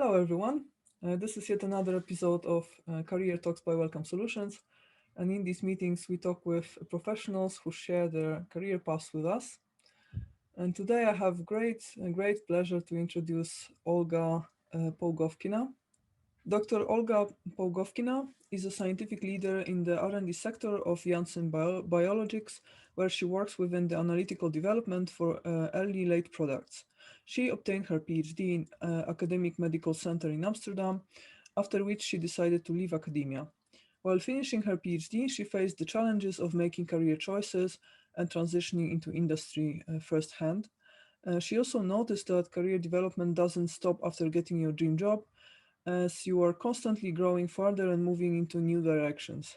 Hello, everyone. This is yet another episode of Career Talks by Welcome Solutions. And in these meetings, we talk with professionals who share their career paths with us. And today I have great pleasure to introduce Olga Pougovkina. Dr. Olga Pougovkina is a scientific leader in the R&D sector of Janssen Biologics, where she works within the analytical development for early-late products. She obtained her PhD in Academic Medical Center in Amsterdam, after which she decided to leave academia. While finishing her PhD, she faced the challenges of making career choices and transitioning into industry firsthand. She also noticed that career development doesn't stop after getting your dream job, as you are constantly growing further and moving into new directions.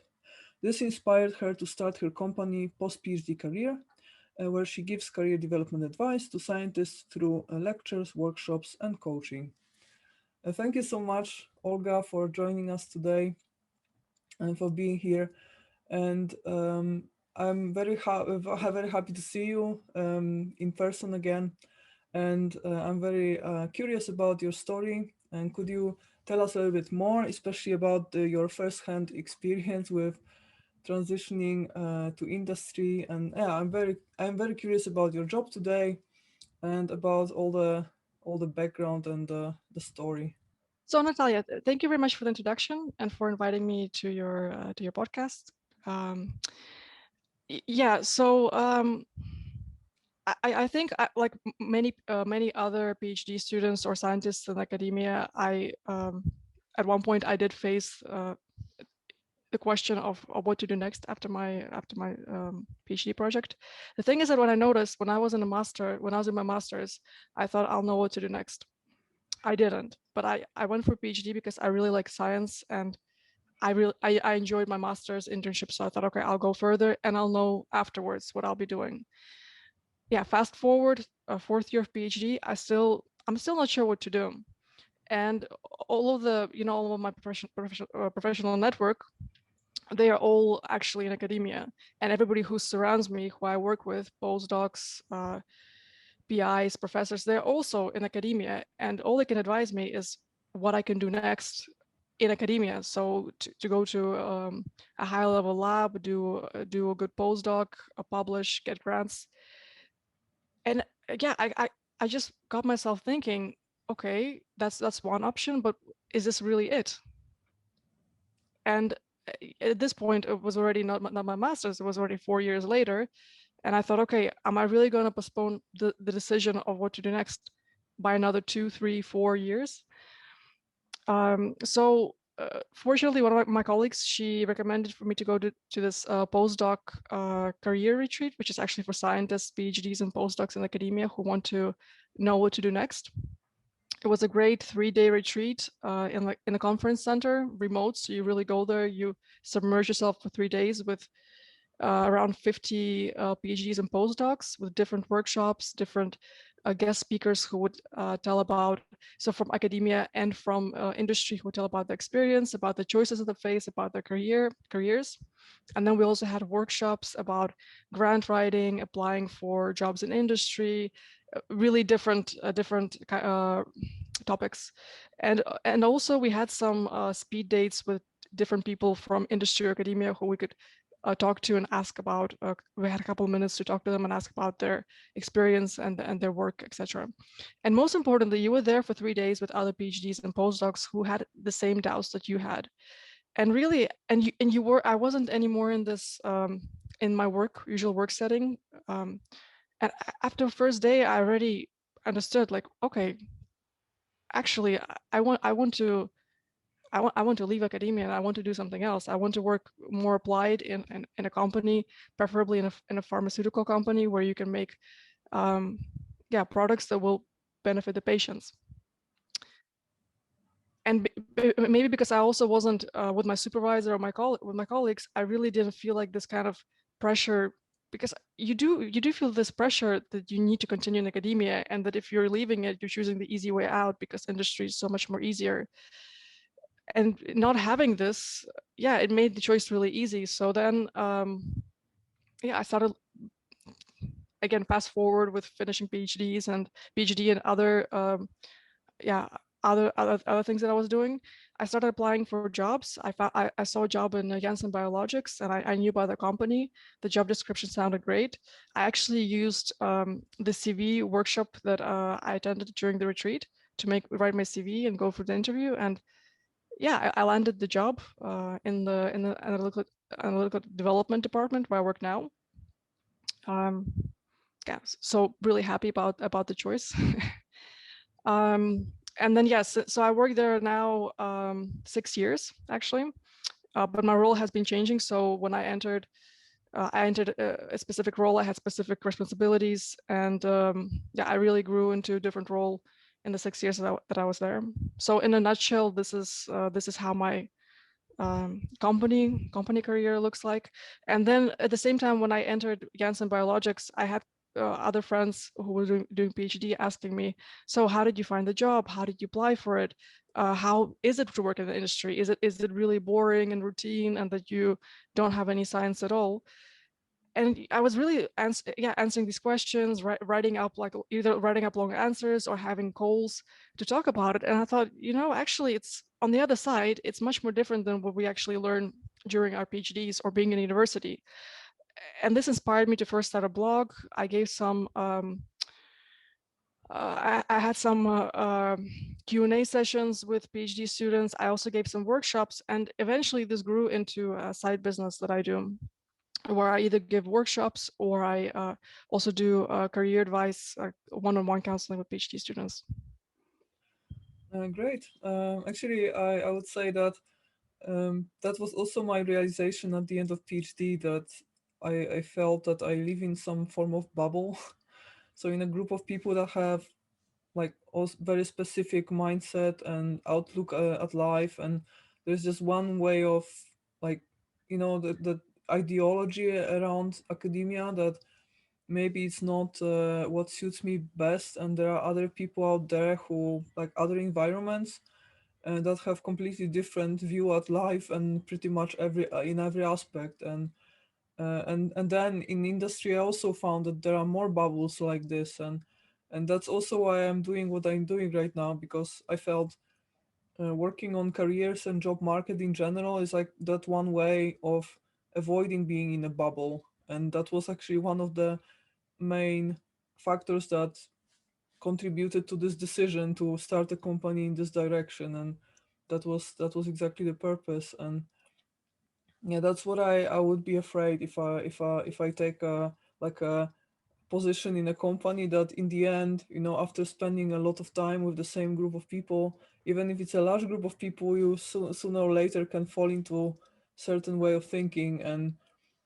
This inspired her to start her company post-PhD career, where she gives career development advice to scientists through lectures, workshops, and coaching. Thank you so much, Olga, for joining us today and for being here. And I'm very happy to see you in person again. And I'm very curious about your story. And could you tell us a little bit more, especially about your first-hand experience with transitioning to industry? And yeah, I'm very curious about your job today and about all the background and the story. So Natalia, thank you very much for the introduction and for inviting me to your podcast. Yeah, so I think like many other PhD students or scientists in academia, I at one point I did face the question of what to do next after my PhD project. The thing is that when I noticed when I was in my master's, I thought I'll know what to do next. I didn't, but I went for PhD because I really like science and I enjoyed my master's internship. So I thought, okay, I'll go further and I'll know afterwards what I'll be doing. Yeah, fast forward a fourth year of PhD, I'm still not sure what to do. And all of all of my professional network, they are all actually in academia, and everybody who surrounds me, who I work with, postdocs, PIs, professors, they're also in academia, and all they can advise me is what I can do next in academia. So to go to a high level lab, do a good postdoc, publish, get grants. And yeah, I just got myself thinking, okay, that's one option, but is this really it? And at this point, it was already not my master's, it was already 4 years later. And I thought, okay, am I really going to postpone the decision of what to do next by another 2, 3, 4 years? Fortunately, one of my colleagues, she recommended for me to go to this postdoc career retreat, which is actually for scientists, PhDs, and postdocs in academia who want to know what to do next. It was a great 3-day retreat in a conference center, remote. So you really go there, you submerge yourself for 3 days with around 50 PhDs and postdocs with different workshops, different guest speakers who would tell about, so from academia and from industry, who would tell about the experience, about the choices that they face, about their careers. And then we also had workshops about grant writing, applying for jobs in industry, really different topics. And also we had some speed dates with different people from industry or academia who we could talk to and ask about. We had a couple of minutes to talk to them and ask about their experience and their work, etc. And most importantly, you were there for 3 days with other PhDs and postdocs who had the same doubts that you had. And really, I wasn't anymore in this in my usual work setting. And after the first day, I already understood, like, okay, actually, I want to leave academia and I want to do something else. I want to work more applied in a company, preferably in a pharmaceutical company where you can make products that will benefit the patients. And maybe because I also wasn't with my supervisor or with my colleagues, I really didn't feel like this kind of pressure, because you do feel this pressure that you need to continue in academia, and that if you're leaving it, you're choosing the easy way out because industry is so much more easier. And not having this, it made the choice really easy. So then, I started, again, fast forward with finishing PhD and other other things that I was doing, I started applying for jobs. I saw a job in Janssen Biologics, and I knew about the company. The job description sounded great. I actually used the CV workshop that I attended during the retreat to write my CV and go for the interview. And yeah, I landed the job in the analytical development department where I work now. Yeah, so really happy about the choice. And then yes, so I work there now 6 years actually, but my role has been changing. So when I entered a specific role. I had specific responsibilities, and yeah, I really grew into a different role in the 6 years that I was there. So in a nutshell, this is how my company career looks like. And then at the same time, when I entered Janssen Biologics, I had other friends who were doing PhD asking me, so how did you find the job? How did you apply for it? How is it to work in the industry? Is it really boring and routine, and that you don't have any science at all? And I was really answering these questions, writing up either writing up long answers or having calls to talk about it. And I thought, actually, it's on the other side, it's much more different than what we actually learn during our PhDs or being in university. And this inspired me to first start a blog. I gave some. I had some Q&A sessions with PhD students. I also gave some workshops, and eventually this grew into a side business that I do, where I either give workshops or I also do career advice, one-on-one counseling with PhD students. Great. Actually, I would say that that was also my realization at the end of PhD, that I felt that I live in some form of bubble. So in a group of people that have like also very specific mindset and outlook at life, and there's just one way of like the ideology around academia that maybe it's not what suits me best, and there are other people out there who like other environments that have completely different view at life and pretty much in every aspect. And then in industry I also found that there are more bubbles like this, and that's also why I'm doing what I'm doing right now, because I felt working on careers and job market in general is like that one way of avoiding being in a bubble. And that was actually one of the main factors that contributed to this decision to start a company in this direction. And that was exactly the purpose. And yeah, that's what I would be afraid if I take a position in a company that in the end, after spending a lot of time with the same group of people, even if it's a large group of people, you sooner or later can fall into certain way of thinking. And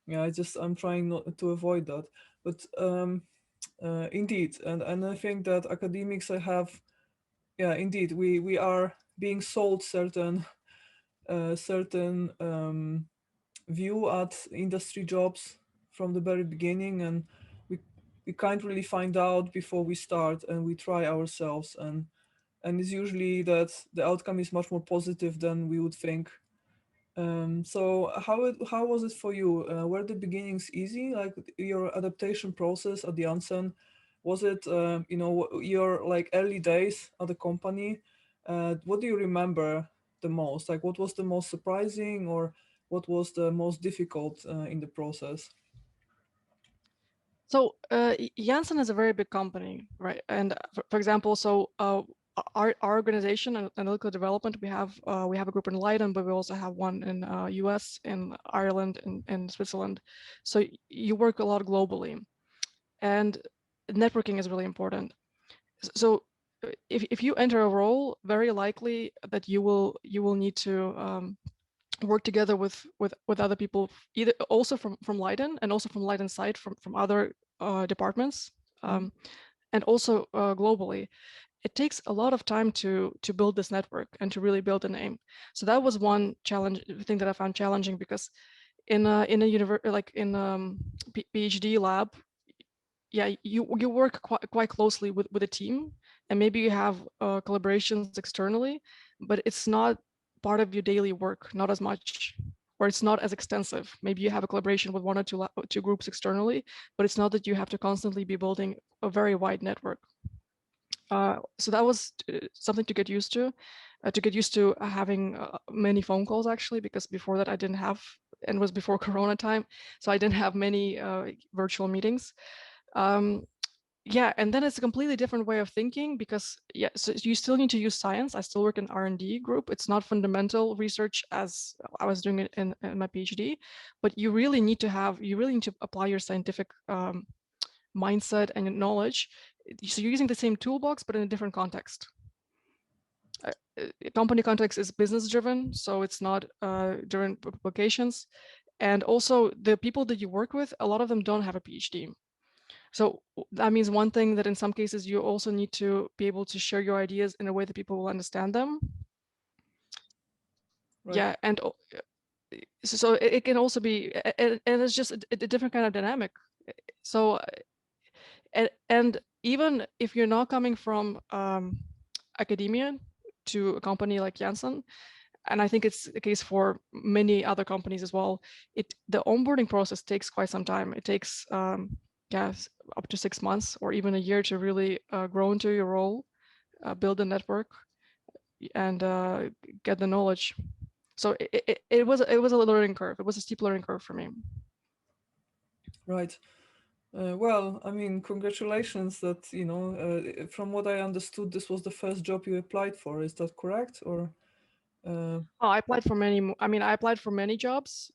yeah, I'm trying not to avoid that. But indeed, and I think that academics I have, yeah, indeed, we are being sold certain view at industry jobs from the very beginning, and we we can't really find out before we start and we try ourselves. And it's usually that the outcome is much more positive than we would think. So how was it for you? Were the beginnings easy, like your adaptation process at the Janssen? Was it your like early days at the company? What do you remember the most? Like what was the most surprising, or what was the most difficult in the process? So Janssen is a very big company, right? And for example, so our organization, analytical development, we have a group in Leiden, but we also have one in US, in Ireland, in Switzerland. So you work a lot globally, and networking is really important. So if you enter a role, very likely that you will need to work together with other people, either also from Leiden and also from Leiden side, from other departments, and also globally. It takes a lot of time to build this network and to really build a name. So that was one thing that I found challenging, because in a like in PhD lab, yeah, you work quite closely with a team, and maybe you have collaborations externally, but it's not part of your daily work, not as much, or it's not as extensive. Maybe you have a collaboration with one or two groups externally, but it's not that you have to constantly be building a very wide network. So that was something to get used to having many phone calls actually, because before that I didn't have, and it was before Corona time, so I didn't have many virtual meetings. Yeah, and then it's a completely different way of thinking because yeah, so you still need to use science. I still work in R&D group. It's not fundamental research as I was doing it in my PhD, but you really need to apply your scientific mindset and knowledge. So you're using the same toolbox, but in a different context. Company context is business driven, so it's not during publications. And also the people that you work with, a lot of them don't have a PhD. So that means one thing, that in some cases you also need to be able to share your ideas in a way that people will understand them. Right. Yeah, and so it can also be, and it's just a different kind of dynamic. So, and even if you're not coming from academia to a company like Janssen, and I think it's the case for many other companies as well, the onboarding process takes quite some time. It takes yes, up to 6 months or even a year to really grow into your role, build a network, and get the knowledge. So it was a learning curve. It was a steep learning curve for me. Right. Well, I mean, congratulations that, from what I understood, this was the first job you applied for. Is that correct? Or, Oh, I applied for many. I mean, I applied for many jobs.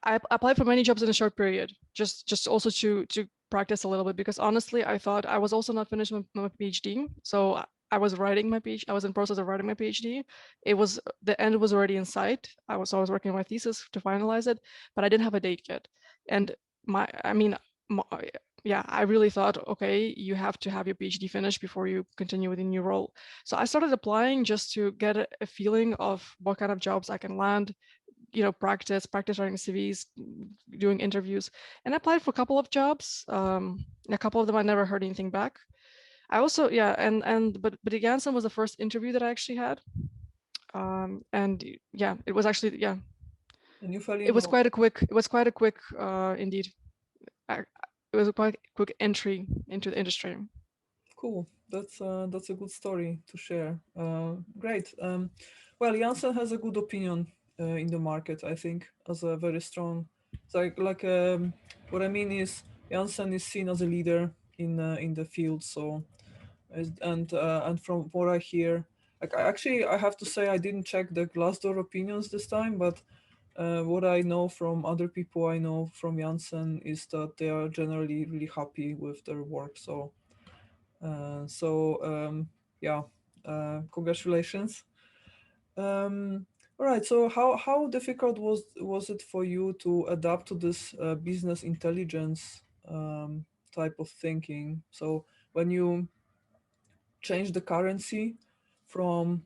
I applied for many jobs in a short period, just also to practice a little bit, because honestly, I thought I was also not finished my PhD. So I was writing my PhD. I was in process of writing my PhD. It was the end was already in sight. I was working on my thesis to finalize it, but I didn't have a date yet. And I mean, my, yeah, I really thought, okay, you have to have your PhD finished before you continue with a new role. So I started applying just to get a feeling of what kind of jobs I can land, practice writing CVs, doing interviews, and I applied for a couple of jobs. A couple of them I never heard anything back. I also, yeah, but Janssen was the first interview that I actually had. And yeah, it was actually, yeah, and you fell it in was love. quite a quick, indeed. I, it was a quite quick entry into the industry. Cool. That's a good story to share. Great. Well, Janssen has a good opinion in the market, I think, as a very strong. It's what I mean is Janssen is seen as a leader in the field. So, and from what I hear, like I have to say I didn't check the Glassdoor opinions this time, but what I know from other people I know from Janssen is that they are generally really happy with their work. So yeah, congratulations. All right. So how difficult was it for you to adapt to this business intelligence type of thinking? So when you change the currency from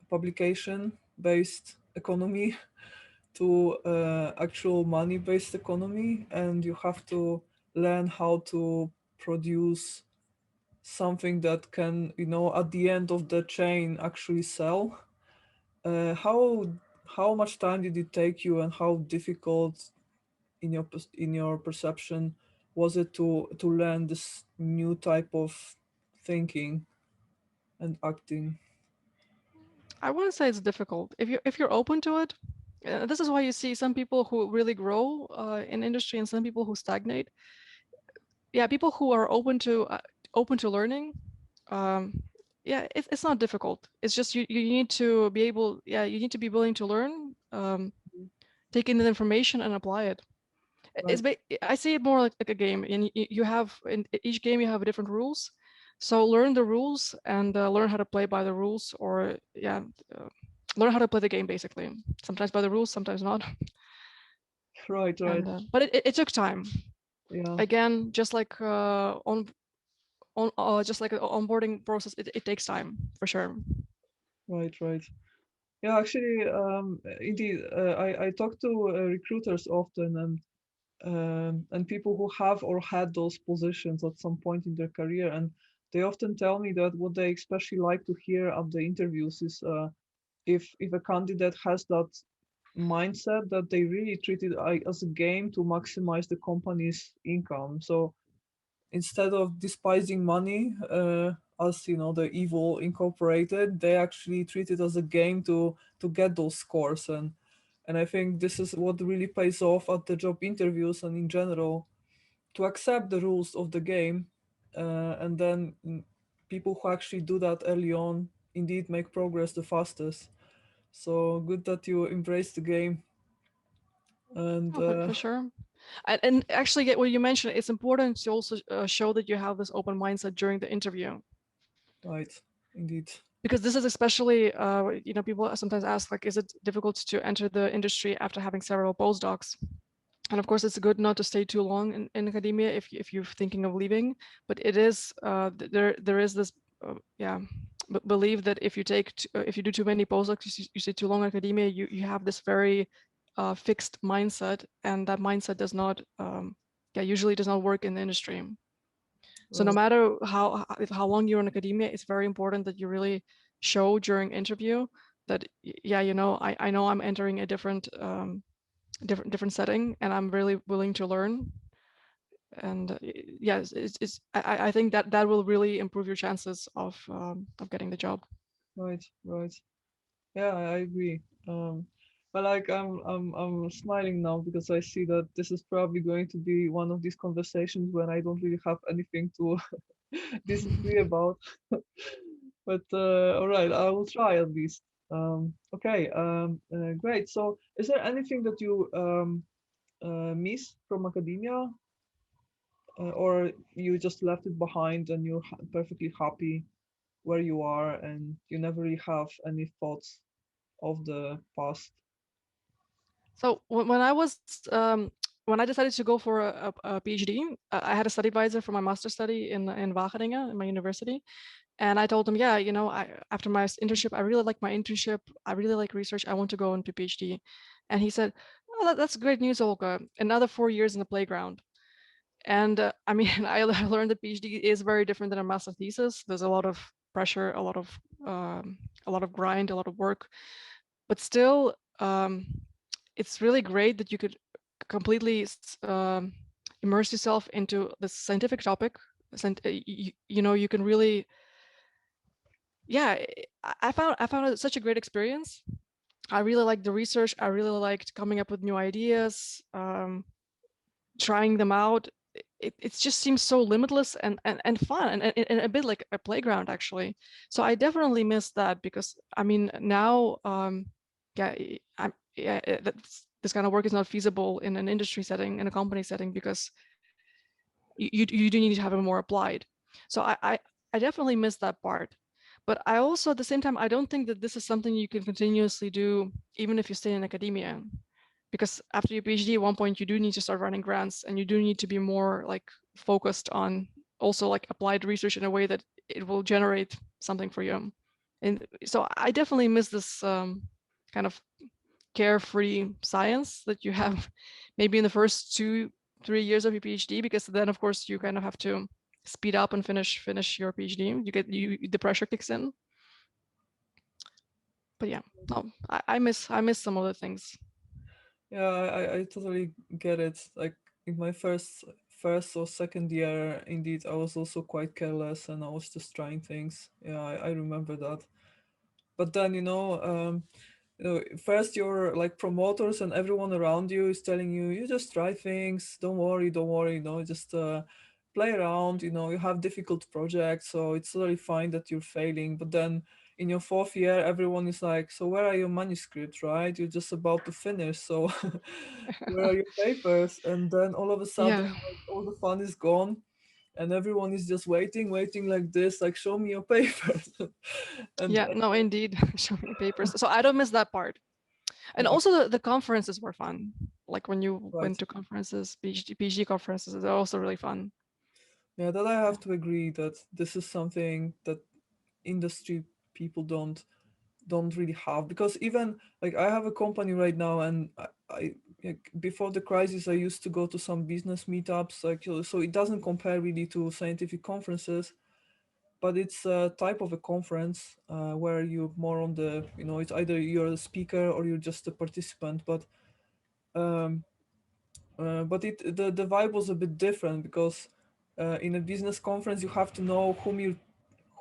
publication based economy to actual money based economy, and you have to learn how to produce something that can, at the end of the chain actually sell. How much time did it take you, and how difficult in your perception was it to learn this new type of thinking and acting? I wouldn't say it's difficult if you're open to it. This is why you see some people who really grow in industry and some people who stagnate. Yeah, people who are open to learning. Um, yeah, it's not difficult. It's just you need to be able. Yeah, you need to be willing to learn, take in the information and apply it. Right. I see it more like a game, and you have in each game you have different rules. So learn the rules and learn how to play by the rules, or yeah, uh, learn how to play the game basically. Sometimes by the rules, sometimes not. Right. Right. And but it took time. Yeah. Again, just like just like an onboarding process, it takes time for sure. Right. Right. Yeah, actually, indeed, I talk to recruiters often, and people who have or had those positions at some point in their career, and they often tell me that what they especially like to hear at the interviews is if a candidate has that mindset that they really treat it as a game to maximize the company's income. So instead of despising money as the evil incorporated, they actually treat it as a game to get those scores. And I think this is what really pays off at the job interviews and in general, to accept the rules of the game, and then people who actually do that early on indeed make progress the fastest. So good that you embrace the game. And Oh, for sure. And actually, what you mentioned, it's important to also show that you have this open mindset during the interview, right, indeed. because this is especially, people sometimes ask, like, is it difficult to enter the industry after having several postdocs? And of course, it's good not to stay too long in academia if you're thinking of leaving. But it is there is this belief that if you do too many postdocs, you stay too long in academia, you have this very fixed mindset, and that mindset does not usually does not work in the industry. So no Right, matter how long you're in academia, it's very important that you really show during interview that I know I'm entering a different setting, and I'm really willing to learn. And yes, I think that will really improve your chances of getting the job. right, right. Yeah, I agree. But like I'm smiling now because I see that this is probably going to be one of these conversations when I don't really have anything to disagree about. But all right, I will try at least. Okay, great. So, is there anything that you miss from academia, or you just left it behind and you're perfectly happy where you are, and you never really have any thoughts of the past? So when I was when I decided to go for a PhD, I had a study advisor for my master study in Wageningen, in my university. And I told him, yeah, after my internship, I really like my internship. I really like research. I want to go into PhD. And he said, "Oh, that's great news, Olga. Another 4 years in the playground." And I mean, I learned that PhD is very different than a master thesis. There's a lot of pressure, a lot of grind, a lot of work. But still, it's really great that you could completely immerse yourself into the scientific topic. You can really, yeah. I found it such a great experience. I really liked the research. I really liked coming up with new ideas, trying them out. It just seems so limitless and fun, and a bit like a playground, actually. So I definitely miss that, because I mean now, yeah, this kind of work is not feasible in an industry setting, in a company setting, because you do need to have it more applied. So I definitely miss that part. But I also, at the same time, I don't think that this is something you can continuously do even if you stay in academia, because after your PhD, at one point you do need to start running grants, and you do need to be more like focused on also like applied research in a way that it will generate something for you. And so I definitely miss this kind of carefree science that you have maybe in the first 2-3 years of your PhD, because then of course you kind of have to speed up and finish your PhD. The pressure kicks in. But yeah, no, I miss some of the things. Yeah, I totally get it. Like in my first or second year, indeed, I was also quite careless and I was just trying things. Yeah, I remember that. But then first your like promoters and everyone around you is telling you, you just try things, don't worry, just play around, you have difficult projects, so it's totally fine that you're failing. But then in your fourth year, everyone is like, so where are your manuscripts, right? You're just about to finish, so where are your papers? And then all of a sudden, Yeah, like, all the fun is gone, and everyone is just waiting like this, like, show me your papers. and yeah, no, indeed, show me papers. So I don't miss that part. And yeah, also the conferences were fun. Like when you right. went to conferences, PhD conferences, they're also really fun. Yeah, that I have to agree that this is something that industry people don't really have, because even like I have a company right now, and I like, before the crisis I used to go to some business meetups, like, so it doesn't compare really to scientific conferences, but it's a type of a conference where you're more on the, it's either you're a speaker or you're just a participant. But it the vibe was a bit different, because in a business conference, you have to know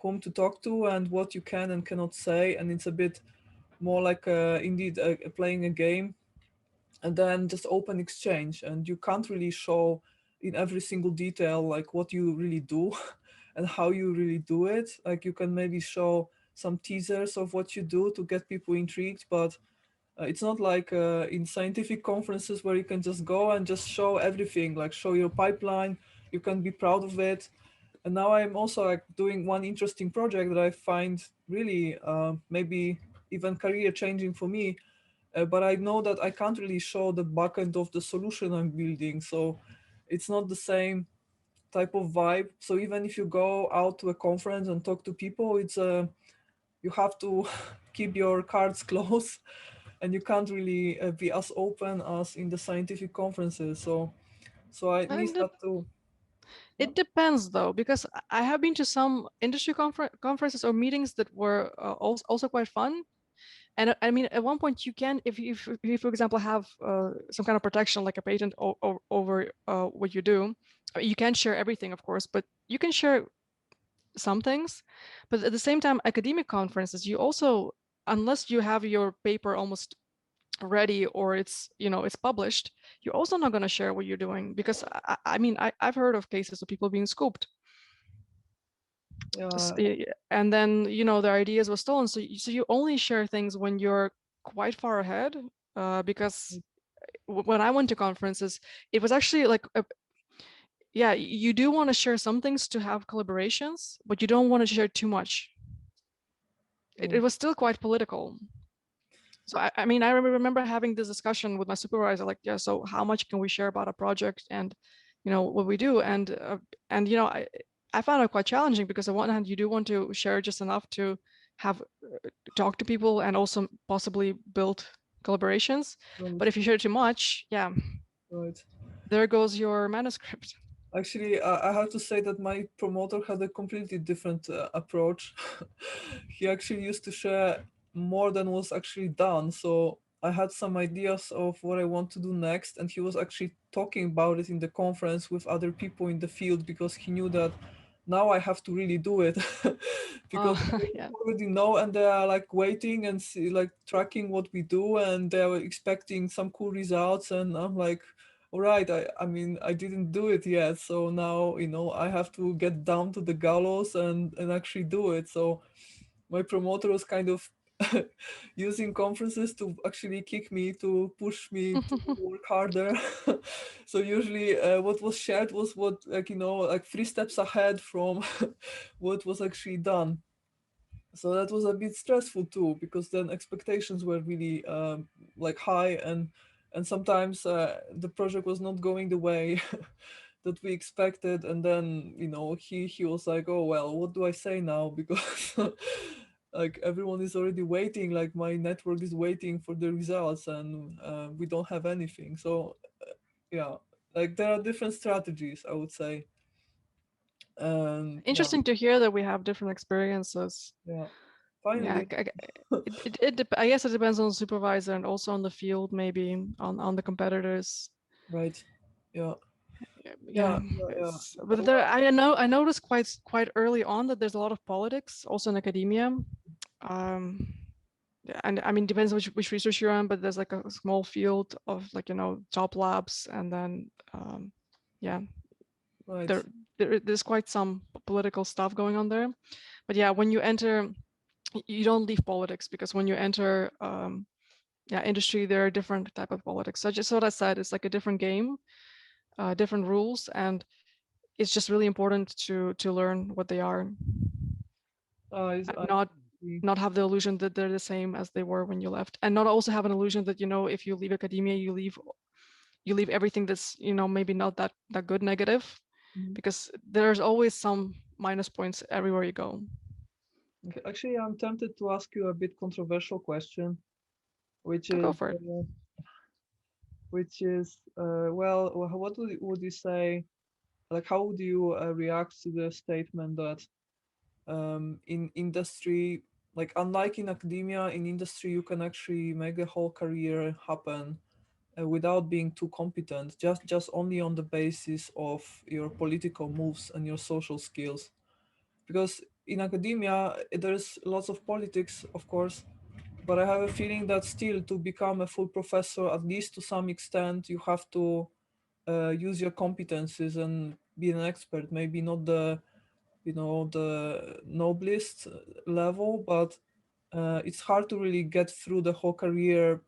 whom to talk to and what you can and cannot say, and it's a bit more like indeed playing a game, and then just open exchange, and you can't really show in every single detail like what you really do and how you really do it. Like you can maybe show some teasers of what you do to get people intrigued, but it's not like in scientific conferences where you can just go and just show everything, like show your pipeline, you can be proud of it. And now I'm also like doing one interesting project that I find really maybe even career changing for me, but I know that I can't really show the back end of the solution I'm building, so it's not the same type of vibe. So even if you go out to a conference and talk to people, it's you have to keep your cards close, and you can't really be as open as in the scientific conferences. So I at least And had to. it depends though, because I have been to some industry conferences or meetings that were also quite fun. And I mean, at one point you can, if you, for example, have some kind of protection like a patent over what you do, you can't share everything, of course, but you can share some things. But at the same time, academic conferences, you also, unless you have your paper almost ready or it's published, you're also not going to share what you're doing, because I mean, I've heard of cases of people being scooped. Yeah, And then their ideas were stolen. So you only share things when you're quite far ahead, because when I went to conferences, it was actually like yeah, you do want to share some things to have collaborations, but you don't want to share too much. It was still quite political. So I mean, I remember having this discussion with my supervisor, like, yeah, so how much can we share about a project and what we do? And I found it quite challenging, because on one hand, you do want to share just enough to have talk to people and also possibly build collaborations. right, But if you share too much, yeah, right. there goes your manuscript. Actually, I have to say that my promoter had a completely different approach. He actually used to share more than was actually done. So I had some ideas of what I want to do next, and he was actually talking about it in the conference with other people in the field, because he knew that now I have to really do it because they Yeah. already know, and they are like waiting and see, like tracking what we do, and they are expecting some cool results, and I'm like, all right, I mean, I didn't do it yet, so now I have to get down to the gallows and actually do it. So my promoter was kind of using conferences to actually kick me, to push me to work harder. So usually what was shared was what, like, like 3 steps ahead from what was actually done. So that was a bit stressful too, because then expectations were really like high, and sometimes the project was not going the way that we expected, and then he was like, oh well, what do I say now, because like everyone is already waiting, like my network is waiting for the results, and we don't have anything. So yeah, like there are different strategies, I would say. And yeah, Interesting to hear that we have different experiences. yeah, Yeah, finally. I guess it depends on the supervisor and also on the field, maybe on the competitors. Right. Yeah. Yeah, Yeah. Yeah. Yeah. but there, I noticed quite early on that there's a lot of politics also in academia. Um, yeah, and I mean, depends which research you're on, but there's like a small field of like top labs, and then yeah, Right. there's quite some political stuff going on there. But yeah, when you enter, you don't leave politics, because when you enter yeah, industry, there are different type of politics. So just what I said, it's like a different game, different rules, and it's just really important to learn what they are, and I see. not have the illusion that they're the same as they were when you left, and not also have an illusion that if you leave academia, you leave everything that's maybe not that good, negative, Mhm. because there's always some minus points everywhere you go. Okay. Actually, I'm tempted to ask you a bit controversial question, which I'll go is, for it. well, what would you say? Like, how would you react to the statement that in industry, like unlike in academia, in industry you can actually make the whole career happen without being too competent, just only on the basis of your political moves and your social skills. Because in academia, there's lots of politics, of course, but I have a feeling that still to become a full professor, at least to some extent, you have to use your competencies and be an expert. Maybe not the noblest level, but it's hard to really get through the whole career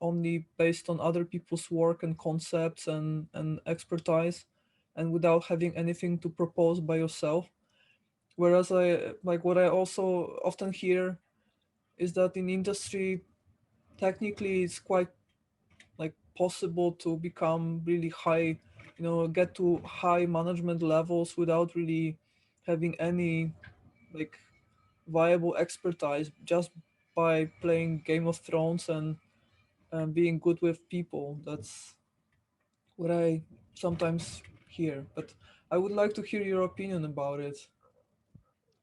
only based on other people's work and concepts and expertise, and without having anything to propose by yourself. Whereas what I also often hear is that in industry, technically it's quite like possible to become really high, get to high management levels without really having any like viable expertise, just by playing Game of Thrones and being good with people. That's what I sometimes hear. But I would like to hear your opinion about it.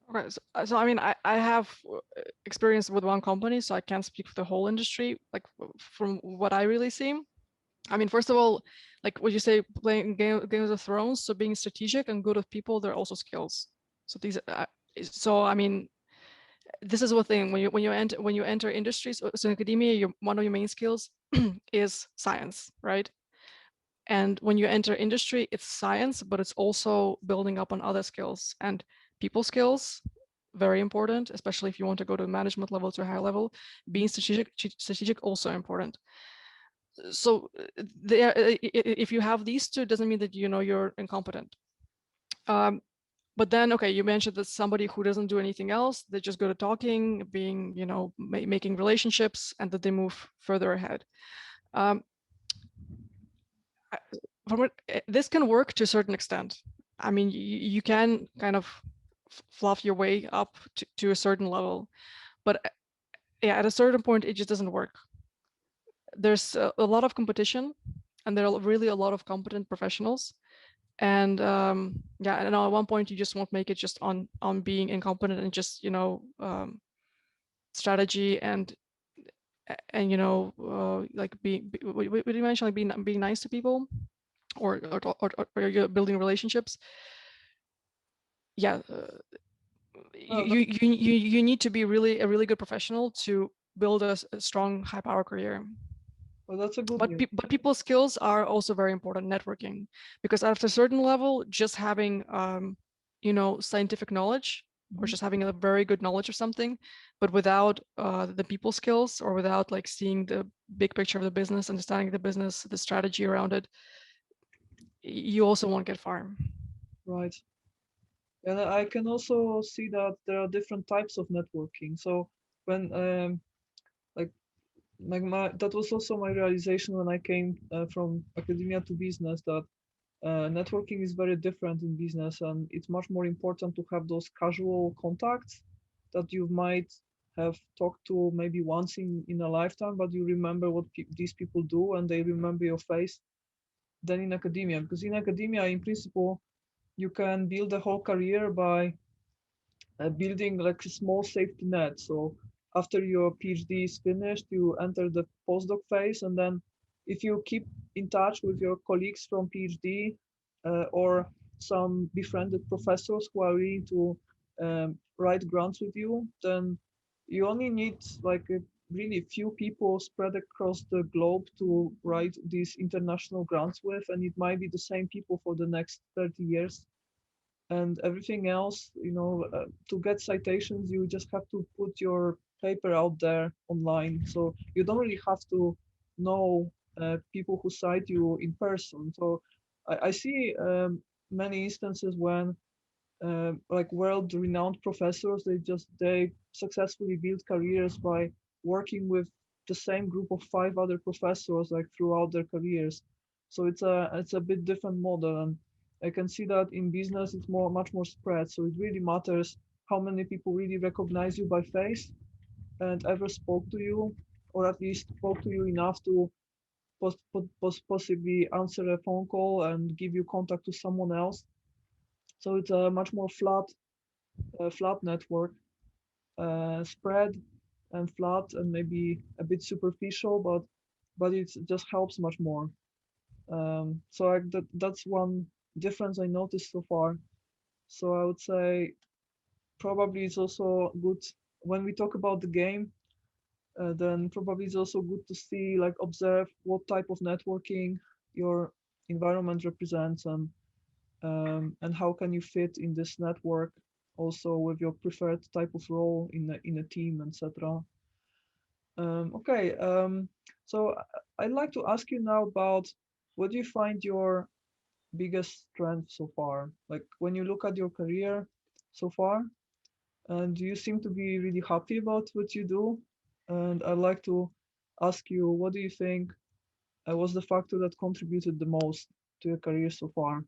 Okay, so I mean, I have experience with one company, so I can't speak for the whole industry. Like from what I really see, I mean, first of all, like what you say, playing Games of Thrones, so being strategic and good with people, they're also skills. So these, so I mean, this is one thing when you enter industries, so in academia, one of your main skills is science, right? And when you enter industry, it's science, but it's also building up on other skills and people skills, very important, especially if you want to go to management level to a high level. Being strategic also important. So if you have these two, it doesn't mean that you're incompetent. But then, okay, you mentioned that somebody who doesn't do anything else, they just go to talking, being, making relationships, and that they move further ahead. Um, this can work to a certain extent. I mean, you can kind of fluff your way up to a certain level, but yeah, at a certain point, it just doesn't work. There's a lot of competition, and there are really a lot of competent professionals. And yeah, and at one point, you just won't make it just on being incompetent and just strategy and like what do you mention, like being nice to people or you're building relationships. Yeah, Oh, you need to be a really good professional to build a strong high power career. well, that's a good But news. but people's skills are also very important. Networking, because at a certain level, just having scientific knowledge or Mhm. just having a very good knowledge of something, but without the people skills or without like seeing the big picture of the business, understanding the business, the strategy around it, you also won't get far. Right. And I can also see that there are different types of networking. So when like that was also my realization when I came from academia to business, that networking is very different in business, and it's much more important to have those casual contacts that you might have talked to maybe once in a lifetime, but you remember what these people do and they remember your face, than in academia. Because in academia, in principle, you can build a whole career by building like a small safety net. So after your PhD is finished, you enter the postdoc phase, and then if you keep in touch with your colleagues from PhD or some befriended professors who are willing to write grants with you, then you only need like a really few people spread across the globe to write these international grants with, and it might be the same people for the next 30 years. And everything else, to get citations, you just have to put your paper out there online, so you don't really have to know people who cite you in person. So I see many instances when like world renowned professors, they successfully build careers by working with the same group of five other professors like throughout their careers. So it's a bit different model, and I can see that in business it's much more spread. So it really matters how many people really recognize you by face and ever spoke to you, or at least spoke to you enough to possibly answer a phone call and give you contact to someone else. So it's a much more flat network, spread and flat and maybe a bit superficial, but but it just helps much more. So that's one difference I noticed so far. So I would say probably it's also good when we talk about the game. Then probably it's also good to see, like, observe what type of networking your environment represents, and how can you fit in this network also with your preferred type of role in a team, etc. Okay, so I'd like to ask you now about what do you find your biggest strength so far? Like when you look at your career so far, and you seem to be really happy about what you do. And I'd like to ask you, what do you think was the factor that contributed the most to your career so far?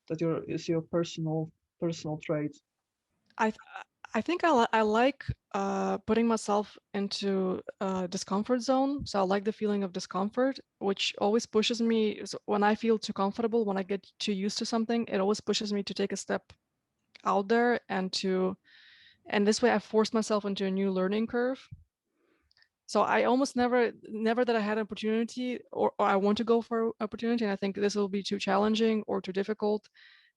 That is your personal trait. I th- I think I like putting myself into a discomfort zone. So I like the feeling of discomfort, which always pushes me. So when I feel too comfortable, when I get too used to something, it always pushes me to take a step out there and this way I forced myself into a new learning curve. So I almost never that I had an opportunity or I want to go for opportunity and I think this will be too challenging or too difficult.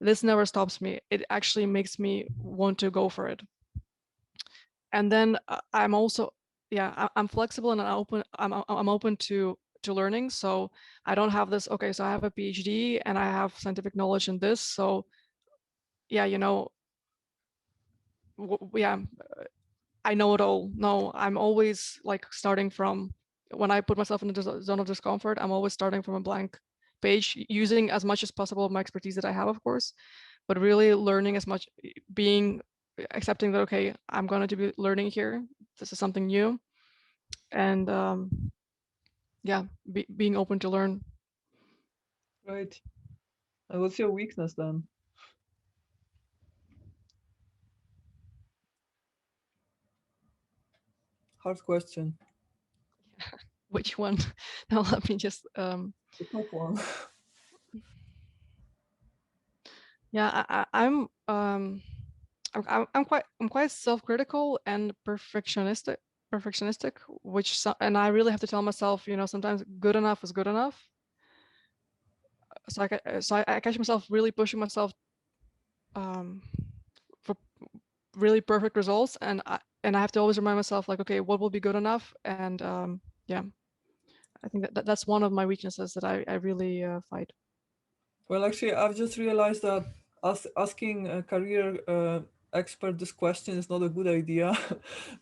This never stops me. It actually makes me want to go for it. And then I'm also, yeah, I'm flexible and I'm open to learning. So I don't have this, okay, so I have a PhD and I have scientific knowledge in this. So yeah, yeah, I know it all. No, I'm always like starting from when I put myself in the zone of discomfort, I'm always starting from a blank page, using as much as possible of my expertise that I have, of course, but really learning as much, being accepting that, okay, I'm going to be learning here. This is something new. And yeah, being open to learn. Right. And what's your weakness then? Hard question. Which one? Now let me just, The top one. yeah, I'm quite self-critical and perfectionistic, and I really have to tell myself, sometimes good enough is good enough. So I catch myself really pushing myself um, for really perfect results, and I have to always remind myself, like, okay, what will be good enough? And yeah, I think that's one of my weaknesses that I really fight. Well, actually, I've just realized that asking a career expert this question is not a good idea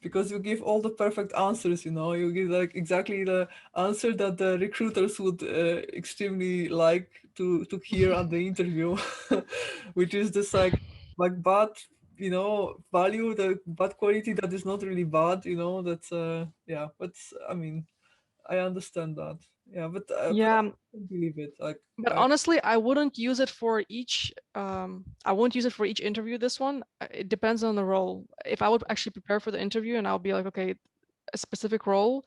because you give all the perfect answers, you give like exactly the answer that the recruiters would extremely like to hear at the interview, which is this like bad, value, the bad quality that is not really bad, that's yeah, but I mean, I understand that. Yeah, but I Yeah, don't believe it. Like but honestly, I wouldn't use it for each. I won't use it for each interview. This one, it depends on the role. If I would actually prepare for the interview and I'll be like, okay, a specific role,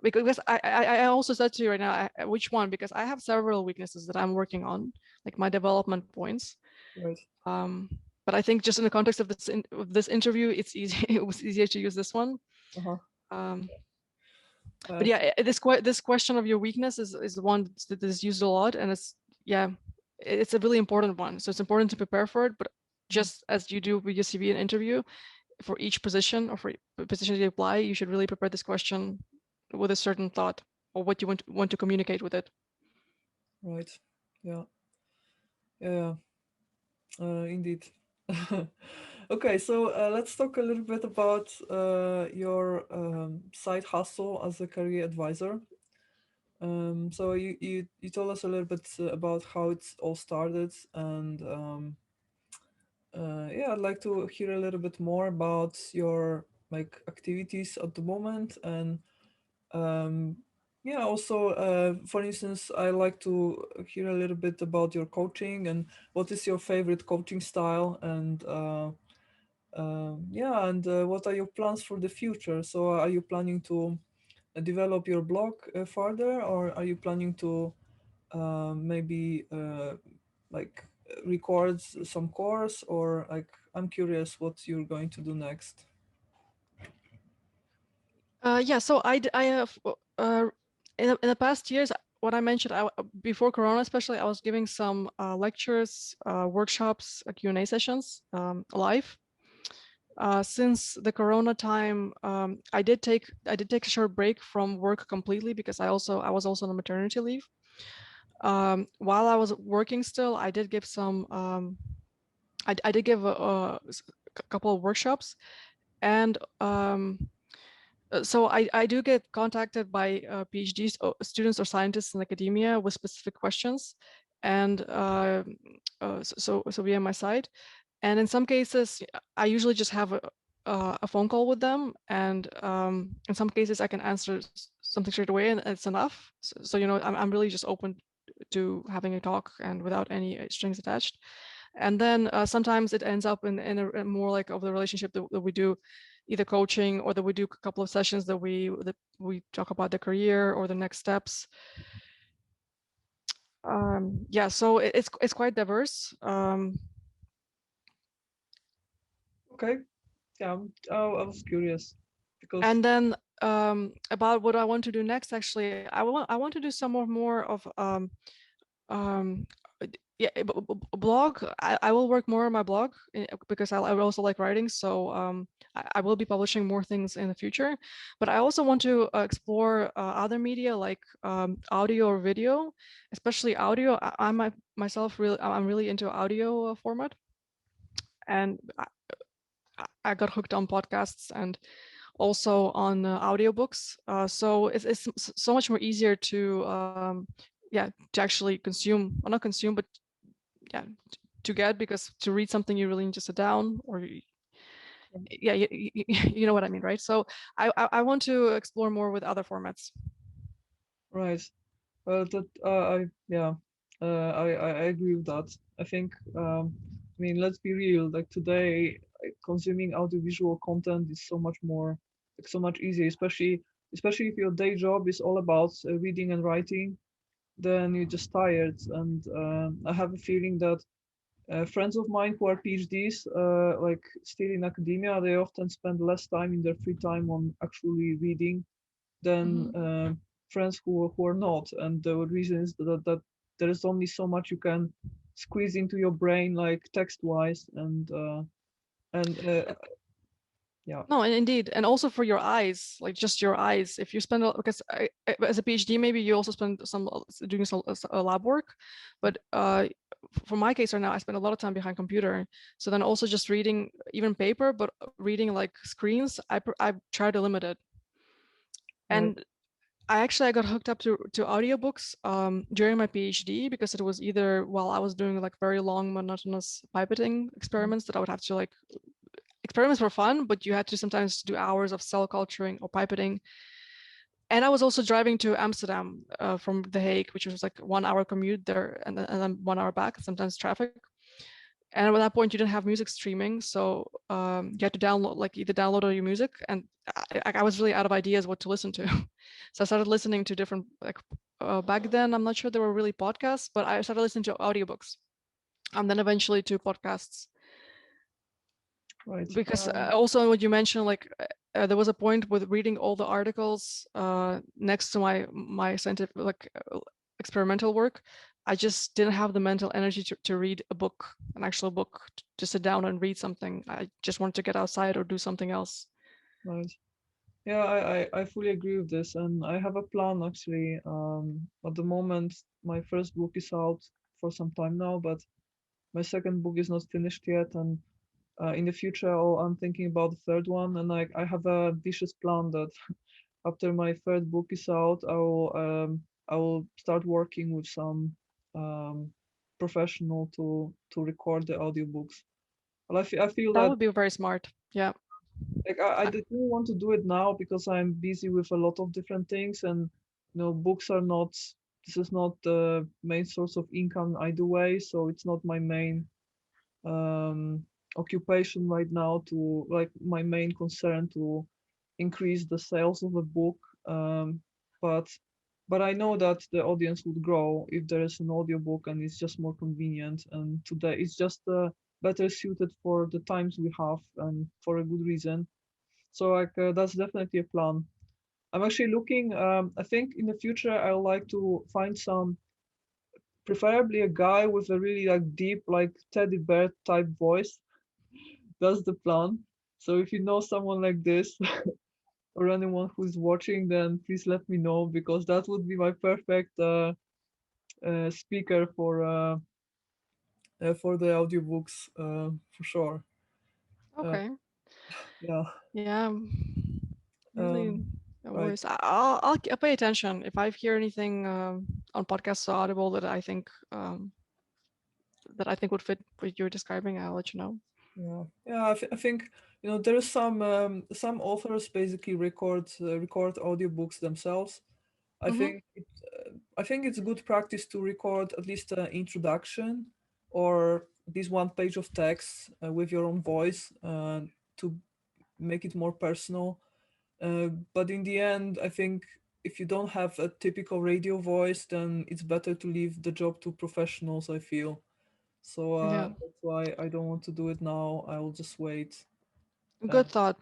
because I also said to you right now, which one? Because I have several weaknesses that I'm working on, like my development points. right. Um, but I think just in the context of this interview, it's easy. It was easier to use this one. Uh-huh. Um, but Uh, yeah, this question of your weakness is the one that is used a lot, and yeah, it's a really important one. So it's important to prepare for it. But just as you do with your CV and interview, for each position or for position you apply, you should really prepare this question with a certain thought or what you want to communicate with it. right. Yeah. Yeah. Indeed. Okay, so let's talk a little bit about your side hustle as a career advisor. So you told us a little bit about how it's all started, and yeah, I'd like to hear a little bit more about your like activities at the moment, and um, yeah, also for instance, I like to hear a little bit about your coaching and what is your favorite coaching style, and yeah, and what are your plans for the future? So are you planning to develop your blog further, or are you planning to maybe like record some course, or like I'm curious what you're going to do next. Yeah, so I have in the past years, what I mentioned, before Corona especially, I was giving some lectures, workshops, Q&A sessions live. Since the Corona time, I did take a short break from work completely because I was also on maternity leave. While I was working still, I did give some. I did give a couple of workshops, and so I do get contacted by PhD students or scientists in academia with specific questions, and so via my site. And in some cases, I usually just have a phone call with them, and in some cases, I can answer something straight away, and it's enough. So you know, I'm really just open to having a talk and without any strings attached. And then sometimes it ends up in a more like of the relationship that we do, either coaching or that we do a couple of sessions that we talk about the career or the next steps. Yeah, so it's quite diverse. Okay, yeah, I was curious because And then about what I want to do next, actually, I want to do some more of um, yeah, a blog. I will work more on my blog because I also like writing. So I will be publishing more things in the future. But I also want to explore other media like audio or video, especially audio. Myself really, I'm really into audio format, and I got hooked on podcasts and also on audiobooks. So it's so much more easier to yeah, to actually consume, or not consume, but yeah, to get, because to read something you really need to sit down, or yeah, you know what I mean, right? So I want to explore more with other formats. right. That I yeah, I agree with that. I think I mean, let's be real. Like today, consuming audiovisual content is so much more, like so much easier. Especially if your day job is all about reading and writing, then you're just tired. And I have a feeling that friends of mine who are PhDs, like still in academia, they often spend less time in their free time on actually reading than Mhm. friends who are not. And the reason is that there is only so much you can squeeze into your brain, like text wise, and yeah, No, and indeed, and also for your eyes, like just your eyes. If you spend, because as a PhD, maybe you also spend some doing some lab work, but for my case right now, I spend a lot of time behind computer. So then also just reading even paper, but reading like screens, I try to limit it. right, And I got hooked up to audiobooks during my PhD, because it was either while I was doing like very long monotonous pipetting experiments that I would have to like, experiments were fun, but you had to sometimes do hours of cell culturing or pipetting. And I was also driving to Amsterdam from The Hague, which was like 1 hour commute there, and then 1 hour back, sometimes traffic. And at that point, you didn't have music streaming, so you had to download, like either download all your music. And I was really out of ideas what to listen to, so I started listening to different like back then. I'm not sure there were really podcasts, but I started listening to audiobooks, and then eventually to podcasts. right. Because also what you mentioned, like there was a point with reading all the articles next to my scientific like experimental work. I just didn't have the mental energy to read a book, an actual book, to sit down and read something. I just wanted to get outside or do something else. Right. Yeah, I fully agree with this, and I have a plan actually. At the moment, my first book is out for some time now, but my second book is not finished yet, and in the future, I'm thinking about the third one, and I have a vicious plan that after my third book is out, I will start working with some professional to record the audiobooks. Well, I feel That that would be very smart. Yeah. like I didn't want to do it now because I'm busy with a lot of different things, and books are not. This is not the main source of income either way, so it's not my main um, occupation right now, to like my main concern to increase the sales of a book. But I know that the audience would grow if there is an audiobook and it's just more convenient, and today it's just better suited for the times we have and for a good reason. So like that's definitely a plan. I'm actually looking. I think in the future I would like to find some, preferably a guy with a really like deep, like teddy bear type voice. That's the plan. So if you know someone like this, or anyone who's watching, then please let me know, because that would be my perfect speaker for the audiobooks, for sure. Uh, Okay. yeah. Yeah. Really, Um, no right. worries. I'll pay attention if I hear anything on podcasts or Audible that I think would fit what you're describing. I'll let you know. Yeah. Yeah. I think there is some authors basically record audiobooks themselves. I Mm-hmm. think I think it's good practice to record at least an introduction or this one page of text with your own voice to make it more personal. But in the end, I think if you don't have a typical radio voice, then it's better to leave the job to professionals, I feel. So Yeah, that's why I don't want to do it now. I will just wait. Uh, good thought.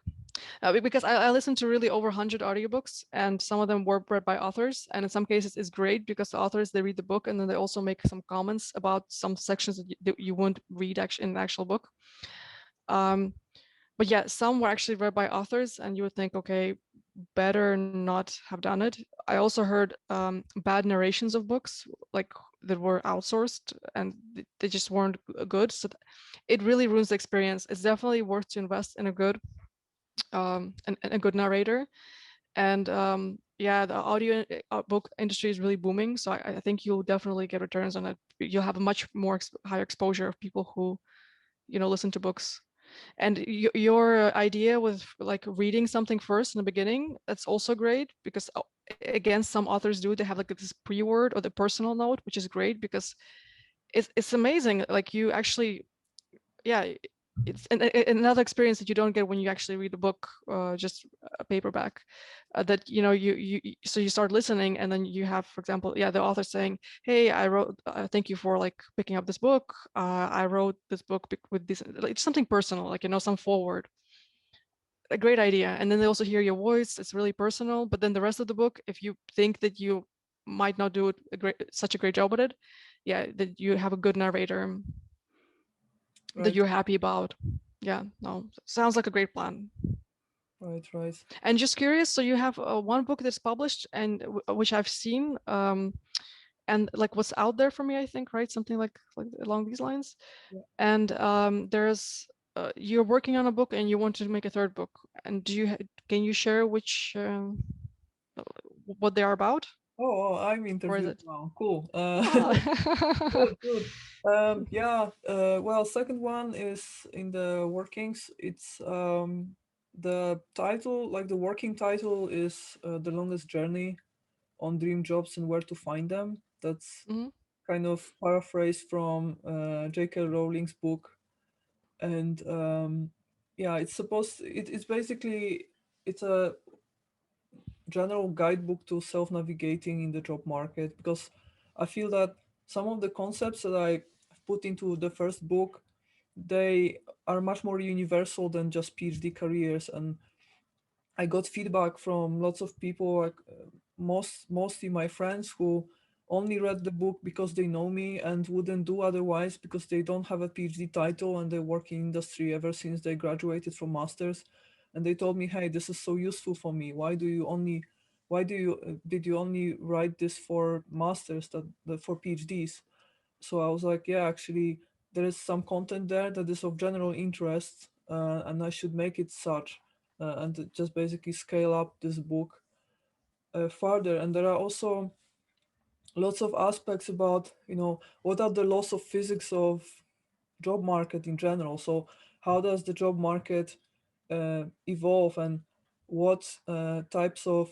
Because I listened to really over 100 audiobooks, and some of them were read by authors. And in some cases, it's great because the authors they read the book and then they also make some comments about some sections that you won't read actually in the actual book. Um, but yeah, some were actually read by authors, and you would think, okay, better not have done it. I also heard bad narrations of books, like that were outsourced, and they just weren't good. So it really ruins the experience. It's definitely worth to invest in a good a good narrator. And yeah, the audio book industry is really booming. So I think you'll definitely get returns on it. You'll have a much more higher exposure of people who listen to books. And your idea with like reading something first in the beginning, that's also great because again, some authors do. They have like this pre-word or the personal note, which is great because it's amazing. Like you actually, yeah, it's another experience that you don't get when you actually read a book, just a paperback. That so you start listening, and then you have, for example, yeah, the author saying, "Hey, I wrote. Thank you for like picking up this book. I wrote this book with this, like something personal, like some forward." A great idea, and then they also hear your voice. It's really personal. But then the rest of the book, if you think that you might not do it such a great job at it, yeah, that you have a good narrator that right. you're happy about. Yeah, no, sounds like a great plan. Right. Right. And just curious, so you have one book that's published and which I've seen, and like what's out there for me, I think, right? Something like along these lines. Yeah. And there's you're working on a book and you want to make a third book. And can you share which what they are about, I'm or is interviewed it? now. Cool. Oh. Good. Good. Yeah. Well, second one is in the workings. It's the title, like the working title, is "The Longest Journey on Dream Jobs and Where to Find Them." That's Mhm. kind of paraphrase from J.K. Rowling's book, and yeah, it's basically it's a general guidebook to self-navigating in the job market, because I feel that some of the concepts that I put into the first book, they are much more universal than just PhD careers. And I got feedback from lots of people, like mostly my friends, who only read the book because they know me and wouldn't do otherwise, because they don't have a PhD title and they work in industry ever since they graduated from masters. And they told me, "Hey, this is so useful for me. Why do you did you only write this for masters, that for PhDs?" So I was like, "Yeah, actually, there is some content there that is of general interest, and I should make it such." And just basically scale up this book further. And there are also lots of aspects about, what are the laws of physics of job market in general. So how does the job market evolve, and what types of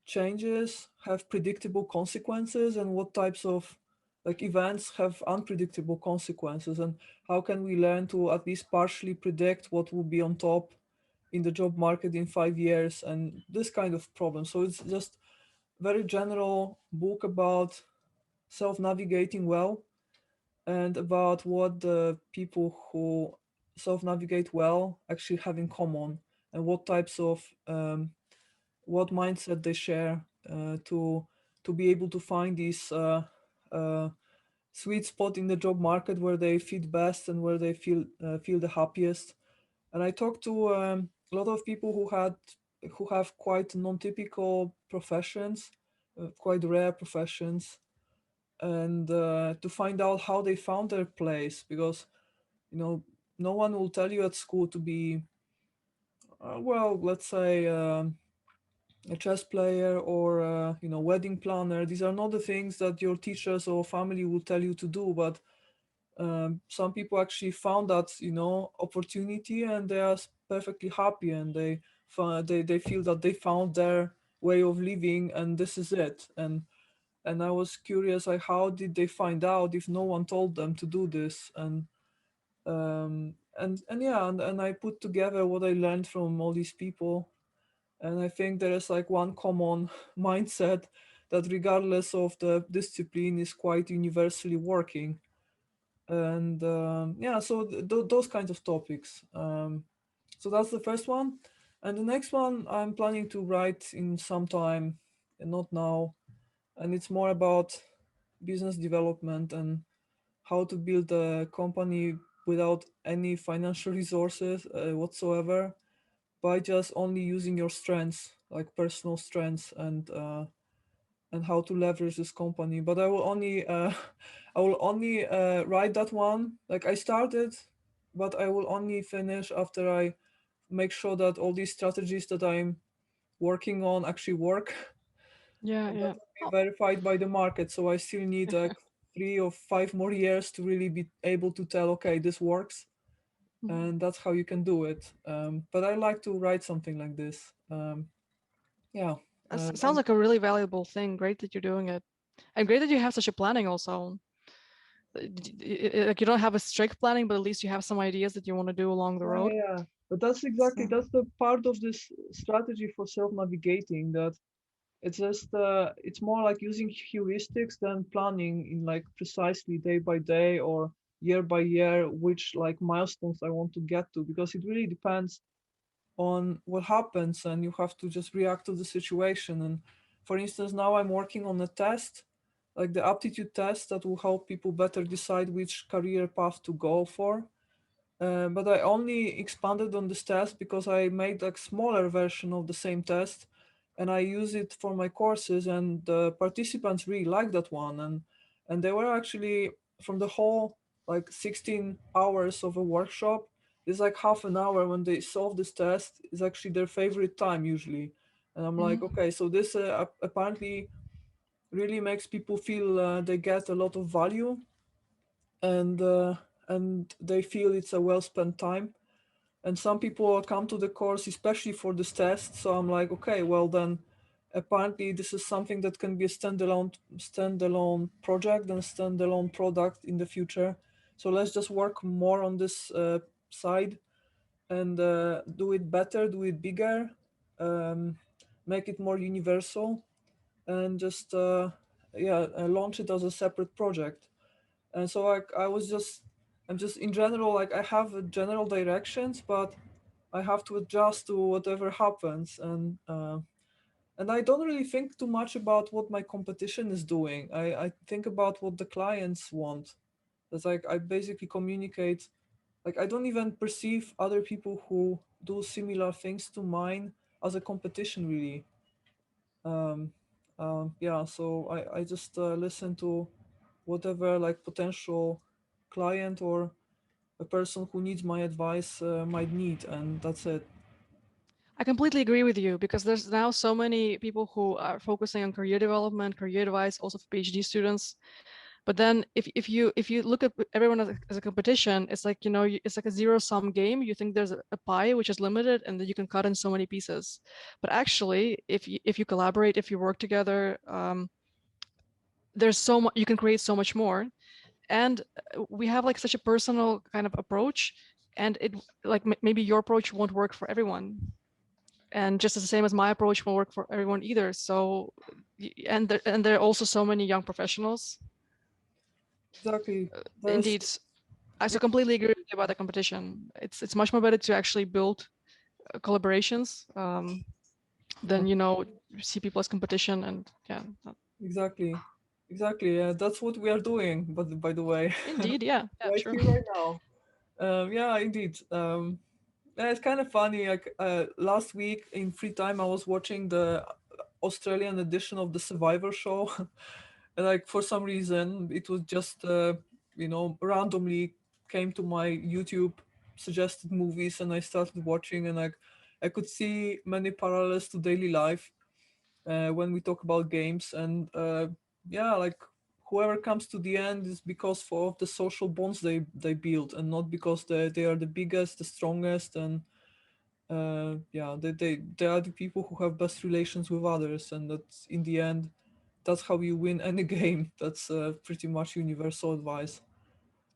changes have predictable consequences, and what types of like events have unpredictable consequences, and how can we learn to at least partially predict what will be on top in the job market in 5 years, and this kind of problem. So it's just very general book about self-navigating well, and about what the people who self-navigate well actually have in common, and what types of what mindset they share, to be able to find these uh, sweet spot in the job market where they fit best and where they feel the happiest. And I talked to a lot of people who have quite non-typical professions, quite rare professions, and to find out how they found their place, because you know no one will tell you at school to be well, let's say a chess player or wedding planner. These are not the things that your teachers or family will tell you to do, but some people actually found that opportunity, and they are perfectly happy, and they feel that they found their way of living, and this is it. And I was curious, like, how did they find out if no one told them to do this? And yeah, and I put together what I learned from all these people, and I think there is like one common mindset that regardless of the discipline is quite universally working. And yeah, so those kinds of topics. So that's the first one. And the next one I'm planning to write in some time, and not now. And it's more about business development and how to build a company without any financial resources whatsoever, by just only using your strengths, like personal strengths, and how to leverage this company. But I will only I will only write that one. Like, I started, but I will only finish after I make sure that all these strategies that I'm working on actually work, Yeah, and that yeah. will be verified by the market. So I still need like 3 or 5 more years to really be able to tell, okay, this works, and that's how you can do it. But I like to write something like this. Yeah. Sounds like a really valuable thing. Great that you're doing it, and great that you have such a planning also. Like you don't have a strict planning, but at least you have some ideas that you want to do along the Yeah, road. yeah. But So, that's the part of this strategy for self-navigating, that it's more like using heuristics than planning in like precisely day by day or year by year which like milestones I want to get to, because it really depends on what happens, and you have to just react to the situation. And for instance, now I'm working on a test, like the aptitude test, that will help people better decide which career path to go for. But I only expanded on this test because I made a smaller version of the same test, and I use it for my courses, and the participants really like that one. And they were actually, from the whole like 16 hours of a workshop, it's like half an hour when they solve this test is actually their favorite time usually. And I'm like, mhm. okay, so this apparently really makes people feel they get a lot of value, and uh, and they feel it's a well spent time. And some people come to the course especially for this test, so I'm like, okay, well then apparently this is something that can be a standalone project and standalone product in the future. So let's just work more on this side, and do it better, do it bigger, um, make it more universal, and just yeah, launch it as a separate project. And so like I'm just in general, like, I have general directions, but I have to adjust to whatever happens. And I don't really think too much about what my competition is doing. I think about what the clients want. It's like I basically communicate, like, I don't even perceive other people who do similar things to mine as a competition, really. um, yeah, so I just listen to whatever like potential client or a person who needs my advice might need, and that's it. I completely agree with you because there's now so many people who are focusing on career development, career advice, also for PhD students. But then if you look at everyone as a competition, it's like, it's like a zero sum game. You think there's a pie which is limited and that you can cut in so many pieces. But actually, if you collaborate, if you work together, there's so much you can create, so much more. And we have like such a personal kind of approach, and it like maybe your approach won't work for everyone, and just as the same as my approach won't work for everyone either. So and there are also so many young professionals. Exactly. There's Indeed, I so Yeah, completely agree with you about the competition. It's much more better to actually build collaborations. than, you know, see people as competition. And yeah, Exactly. Exactly. That's what we are doing, but by the way, indeed, yeah, yeah, right true. here, right now. Yeah, indeed. Yeah, it's kind of funny. Like last week in free time, I was watching the Australian edition of the Survivor show, and like for some reason, it was just randomly came to my YouTube suggested movies, and I started watching, and like I could see many parallels to daily life when we talk about games, and yeah, like whoever comes to the end is because of the social bonds they build, and not because they are the biggest, the strongest, and yeah, they are the people who have best relations with others, and that's in the end, that's how you win any game. That's pretty much universal advice.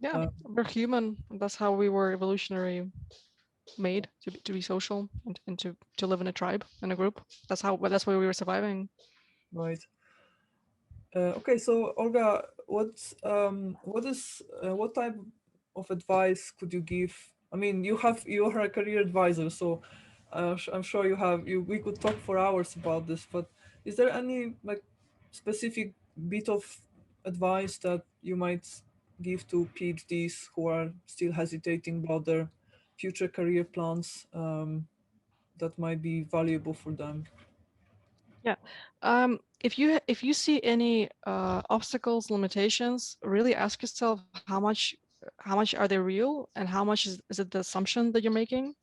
Yeah, uh, we're human. That's how we were evolutionary made to be social and to live in a tribe, in a group. That's why we were surviving. right. Okay, so Olga, what type of advice could you give? I mean, you are a career advisor, so I'm sure you have you. We could talk for hours about this, but is there any like specific bit of advice that you might give to PhDs who are still hesitating about their future career plans, that might be valuable for them? Yeah. If you see any obstacles, limitations, really ask yourself how much are they real, and how much is it the assumption that you're making.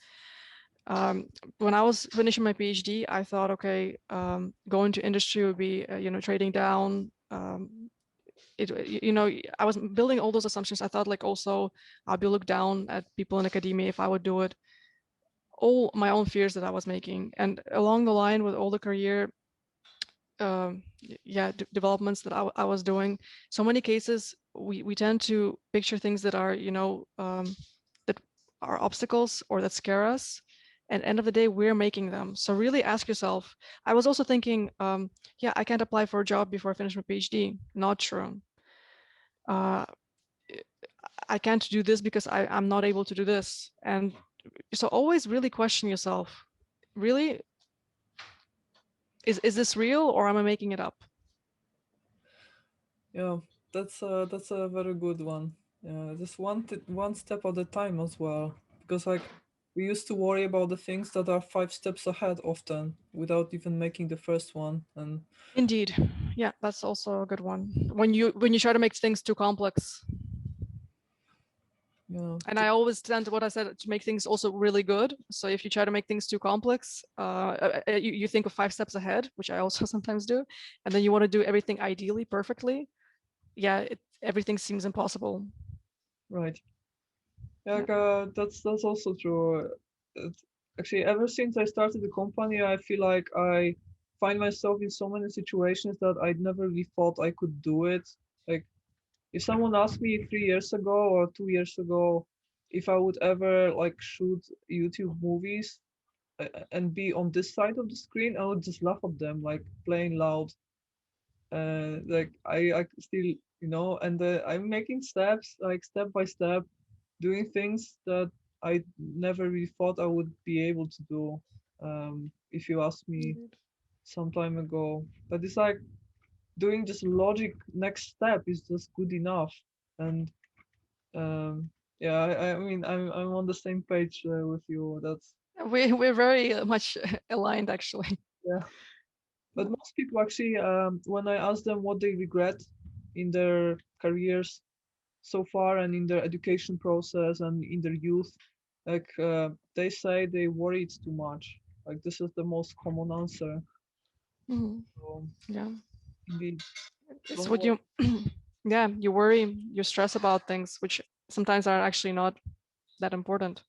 Um, when I was finishing my PhD, I thought, okay, going to industry would be, trading down. I was building all those assumptions. I thought like also I'll be looked down at people in academia if I would do it. All my own fears that I was making, and along the line with all the career developments that I was doing, so many cases we tend to picture things that are that are obstacles or that scare us, and end of the day we're making them. So really ask yourself. I was also thinking, yeah, I can't apply for a job before I finish my PhD. Not true. uh, I can't do this because I'm not able to do this. And so always really question yourself, really, is this real or am I making it up? Yeah, that's a very good one. Yeah, just one step at a time as well. Because like we used to worry about the things that are 5 steps ahead often without even making the first one. And Indeed. Yeah, that's also a good one. When you try to make things too complex. yeah, And I always tend to what I said to make things also really good. So if you try to make things too complex, you think of 5 steps ahead, which I also sometimes do, and then you want to do everything ideally, perfectly. Yeah, everything seems impossible. right. Yeah, Yeah. like, that's also true. It, Actually, ever since I started the company, I feel like I find myself in so many situations that I'd never really thought I could do it. Like if someone asked me 3 years ago or 2 years ago if I would ever like shoot YouTube movies and be on this side of the screen, I would just laugh at them like playing loud. Like I still, and I'm making steps like step by step, doing things that I never really thought I would be able to do. If you asked me Indeed. some time ago, but it's like doing just logic next step is just good enough. And yeah, I mean, I'm on the same page with you. That's We're very much aligned, actually. yeah. But Yeah. most people actually, when I ask them what they regret in their careers so far and in their education process and in their youth, like they say they worried too much. Like this is the most common answer. Mhm. So Yeah. indeed, It's don't what worry. you, yeah, you worry, you stress about things which sometimes are actually not that important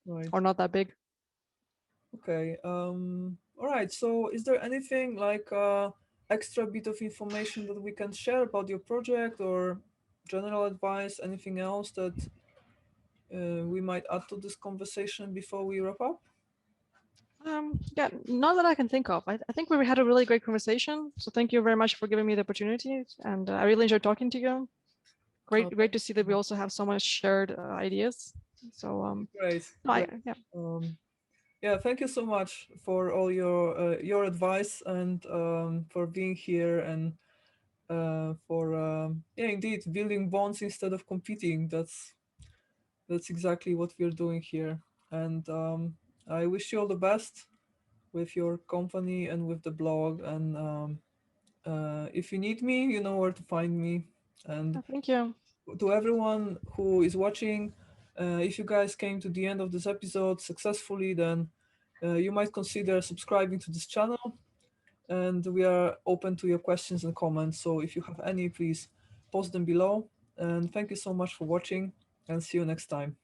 Right. or not that big. Okay. All right. So, is there anything like extra bit of information that we can share about your project or general advice? Anything else that we might add to this conversation before we wrap up? Yeah, not that I can think of. I think we had a really great conversation. So thank you very much for giving me the opportunity. And I really enjoyed talking to you. Great Thank to see that we also have so much shared ideas. So Great, no, great. yeah, Um, Yeah, thank you so much for all your advice and for being here and for yeah, indeed, building bonds instead of competing. That's exactly what we're doing here. And I wish you all the best with your company and with the blog. And if you need me, you know where to find me. And Thank you. to everyone who is watching, if you guys came to the end of this episode successfully, then you might consider subscribing to this channel. And we are open to your questions and comments. So if you have any, please post them below. And thank you so much for watching, and see you next time.